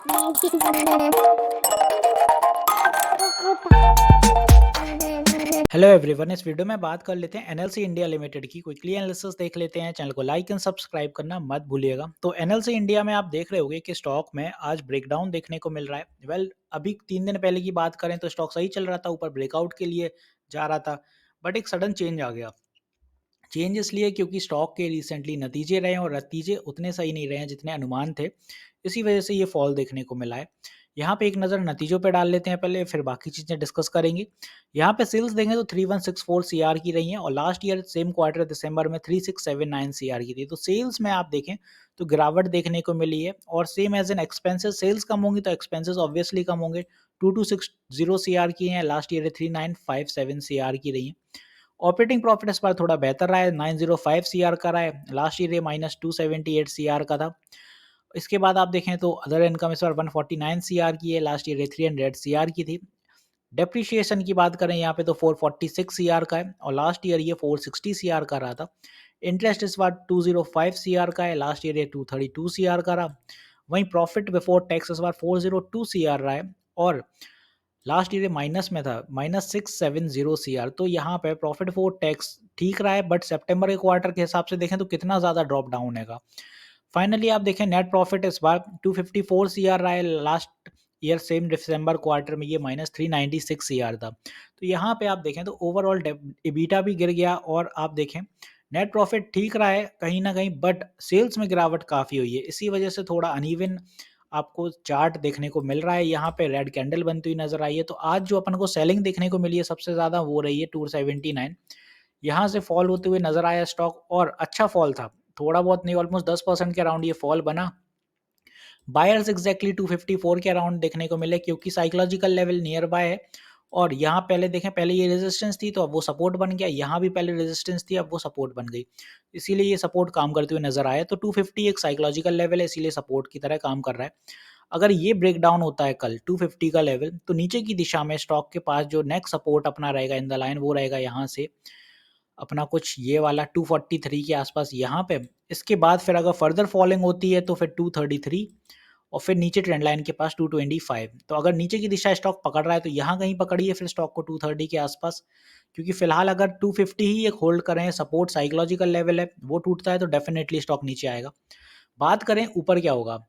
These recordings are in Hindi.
हेलो एवरीवन, इस वीडियो में बात कर लेते हैं एनएलसी इंडिया लिमिटेड की। क्विकली एनालिसिस देख लेते हैं। चैनल को लाइक एंड सब्सक्राइब करना मत भूलिएगा। तो एनएलसी इंडिया में आप देख रहे होंगे कि स्टॉक में आज ब्रेकडाउन देखने को मिल रहा है। अभी 3 दिन पहले की बात करें तो स्टॉक सही चल रहा था, ऊपर ब्रेकआउट के लिए जा रहा था, बट एक सडन चेंज आ गया। चेंज इसलिए क्योंकि स्टॉक के रिसेंटली नतीजे रहे और नतीजे उतने सही नहीं रहे हैं जितने अनुमान थे। इसी वजह से ये फॉल देखने को मिला है। यहाँ पे एक नज़र नतीजों पे डाल लेते हैं पहले, फिर बाकी चीज़ें डिस्कस करेंगे। यहाँ पे सेल्स देखें तो 3164 सीआर की रही हैं और लास्ट ईयर सेम क्वार्टर दिसंबर में 3679 सीआर की थी। तो सेल्स में आप देखें तो गिरावट देखने को मिली है और same as an expenses, sales कम होंगी तो एक्सपेंसेस ऑब्वियसली कम होंगे। 2260 सीआर की हैं, लास्ट ईयर 3957 सीआर की रही हैं। ऑपरेटिंग प्रॉफिट इस बार थोड़ा बेहतर रहा है, 905 सीआर का रहा है, लास्ट ईयर ये -278 सीआर का था। इसके बाद आप देखें तो अदर इनकम इस बार 149 सीआर की है, लास्ट ईयर 300 सीआर की थी। डेप्रिशिएशन की बात करें यहाँ पे तो 446 सीआर का है और लास्ट ईयर ये 460 सीआर का रहा था। इंटरेस्ट इस बार 205 सीआर का है, लास्ट ईयर ये 232 सीआर का रहा। वहीं प्रॉफिट बिफोर टैक्स इस बार 402 सीआर रहा है और लास्ट ईयर माइनस में था, -670 सीआर। तो यहाँ पे प्रॉफिट बिफोर टैक्स ठीक रहा है, बट सितंबर के क्वार्टर के हिसाब से देखें तो कितना ज़्यादा ड्रॉप डाउन है। फाइनली आप देखें नेट प्रॉफिट इस बार 254 सीआर रहा है, लास्ट ईयर सेम दिसंबर क्वार्टर में ये -396 सीआर था। तो यहाँ पे आप देखें तो ओवरऑल एबिटा भी गिर गया और आप देखें नेट प्रॉफिट ठीक रहा है कहीं ना कहीं, बट सेल्स में गिरावट काफ़ी हुई है। इसी वजह से थोड़ा अनइवन आपको चार्ट देखने को मिल रहा है। यहाँ पे रेड कैंडल बनती हुई नजर आई है। तो आज जो अपन को सेलिंग देखने को मिली है सबसे ज़्यादा वो रही है 279। यहाँ से फॉल होते हुए नजर आया स्टॉक और अच्छा फॉल था, थोड़ा बहुत नहीं, ऑलमोस्ट 10% के अराउंड ये फॉल बना। बायर्स एग्जैक्टली 254 के अराउंड देखने को मिले क्योंकि साइकोलॉजिकल लेवल नियर बाय है। और यहाँ पहले देखें, पहले ये रेजिस्टेंस थी तो अब वो सपोर्ट बन गया, यहाँ भी पहले रेजिस्टेंस थी अब वो सपोर्ट बन गई, इसीलिए ये सपोर्ट काम करते हुए नजर आया। तो 250 एक साइकोलॉजिकल लेवल है, इसीलिए सपोर्ट की तरह काम कर रहा है। अगर ये ब्रेक डाउन होता है कल 250 का लेवल, तो नीचे की दिशा में स्टॉक के पास जो नेक्स्ट सपोर्ट अपना रहेगा इन द लाइन वो रहेगा यहाँ से अपना कुछ ये वाला 243 के आसपास यहाँ पे। इसके बाद फिर अगर फर्दर फॉलिंग होती है तो फिर 233 और फिर नीचे ट्रेंड लाइन के पास 225। तो अगर नीचे की दिशा स्टॉक पकड़ रहा है तो यहाँ कहीं पकड़िए फिर स्टॉक को 230 के आसपास, क्योंकि फिलहाल अगर 250 ही एक होल्ड करें, सपोर्ट साइकोलॉजिकल लेवल है, वो टूटता है तो डेफिनेटली स्टॉक नीचे आएगा। बात करें ऊपर क्या होगा,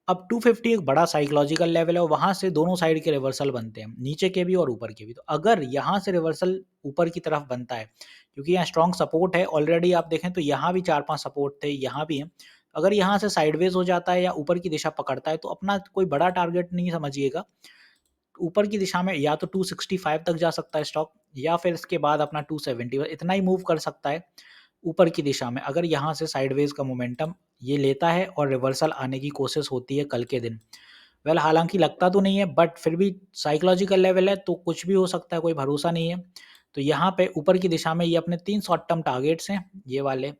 अब 250 एक बड़ा साइकोलॉजिकल लेवल है और वहाँ से दोनों साइड के रिवर्सल बनते हैं, नीचे के भी और ऊपर के भी। तो अगर यहाँ से रिवर्सल ऊपर की तरफ बनता है, क्योंकि यहाँ स्ट्रॉन्ग सपोर्ट है ऑलरेडी, आप देखें तो यहाँ भी 4-5 सपोर्ट थे, यहाँ भी है। अगर यहाँ से साइडवेज हो जाता है या ऊपर की दिशा पकड़ता है तो अपना कोई बड़ा टारगेट नहीं समझिएगा। ऊपर की दिशा में या तो 265 तक जा सकता है स्टॉक, या फिर इसके बाद अपना 270 इतना ही मूव कर सकता है ऊपर की दिशा में, अगर यहाँ से साइडवेज का मोमेंटम ये लेता है और रिवर्सल आने की कोशिश होती है कल के दिन। हालांकि लगता तो नहीं है, बट फिर भी साइकोलॉजिकल लेवल है तो कुछ भी हो सकता है, कोई भरोसा नहीं है। तो यहाँ पे ऊपर की दिशा में ये अपने 3 शॉर्ट टर्म टारगेट्स हैं, ये वाले,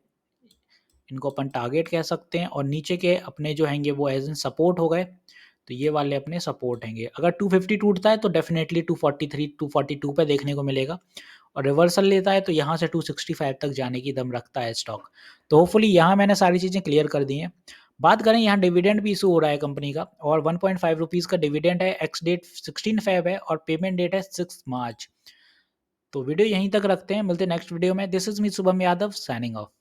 इनको अपन टारगेट कह सकते हैं। और नीचे के अपने जो हैंगे वो एज इन सपोर्ट हो गए, तो ये वाले अपने सपोर्ट हैंगे। अगर 250 टूटता है तो डेफिनेटली 243 242 पे देखने को मिलेगा, और रिवर्सल लेता है तो यहाँ से 265 तक जाने की दम रखता है स्टॉक। तो होपफुली यहाँ मैंने सारी चीज़ें क्लियर कर दी हैं। बात करें यहाँ डिविडेंड भी इशू हो रहा है कंपनी का, और 1.5 रुपीज़ का डिविडेंड है, एक्स डेट 16 फेब है और पेमेंट डेट है 6 मार्च। तो वीडियो यहीं तक रखते हैं, मिलते हैं नेक्स्ट वीडियो में। This is me Shubham Yadav signing off.